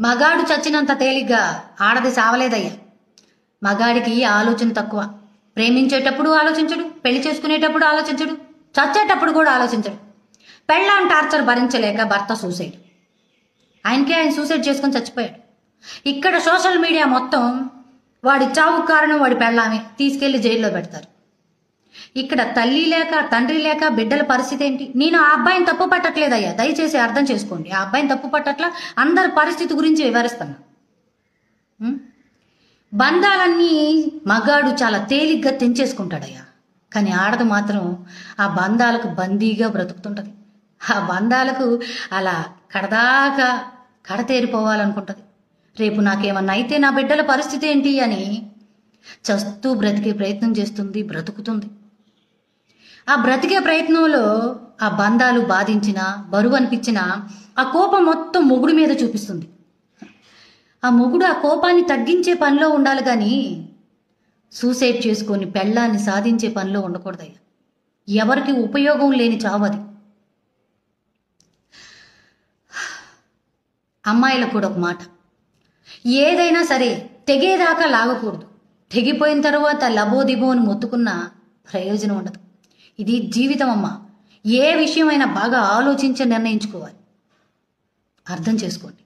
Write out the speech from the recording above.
మగాడు చచ్చినంత తేలిగ్గా ఆడది సావలేదయ్యా. మగాడికి ఆలోచన తక్కువ. ప్రేమించేటప్పుడు ఆలోచించడు, పెళ్లి చేసుకునేటప్పుడు ఆలోచించడు, చచ్చేటప్పుడు కూడా ఆలోచించడు. పెళ్ళాం టార్చర్ భరించలేక భర్త సూసైడ్. ఆయన సూసైడ్ చేసుకొని చచ్చిపోయాడు. ఇక్కడ సోషల్ మీడియా మొత్తం వాడి చావుకు కారణం వాడి పెళ్ళామే, తీసుకెళ్లి జైల్లో పెడతారు. ఇక్కడ తల్లి లేక తండ్రి లేక బిడ్డల పరిస్థితి ఏంటి? నేను ఆ అబ్బాయిని తప్పు పట్టట్లేదయ్యా, దయచేసి అర్థం చేసుకోండి. ఆ అబ్బాయిని తప్పు పట్టట్లా, అందరి పరిస్థితి గురించి వివరిస్తున్నా. బంధాలన్నీ మగాడు చాలా తేలిగ్గా తెంచేసుకుంటాడయ్యా, కానీ ఆడది మాత్రం ఆ బంధాలకు బందీగా బ్రతుకుతుంటది. ఆ బంధాలకు అలా కడదాకా కడతేరిపోవాలనుకుంటుంది. రేపు నాకేమన్నా అయితే నా బిడ్డల పరిస్థితి ఏంటి అని చస్తూ బ్రతికే ప్రయత్నం చేస్తుంది, బ్రతుకుతుంది. ఆ బ్రతికే ప్రయత్నంలో ఆ బంధాలు బాధించినా, బరువు అనిపించినా ఆ కోపం మొత్తం మొగుడు మీద చూపిస్తుంది. ఆ మొగుడు ఆ కోపాన్ని తగ్గించే పనిలో ఉండాలి, కానీ సూసైడ్ చేసుకొని పెళ్ళాన్ని సాధించే పనిలో ఉండకూడదయ్యా. ఎవరికి ఉపయోగం లేని చావది. అమ్మాయిలకు కూడా ఒక మాట, ఏదైనా సరే తెగేదాకా లాగకూడదు. తెగిపోయిన తర్వాత లబోదిబో అని మొత్తుకున్నా ప్రయోజనం ఉండదు. ఇది జీవితం అమ్మా. ఏ విషయమైనా బాగా ఆలోచించి నిర్ణయించుకోవాలి. అర్థం చేసుకోండి.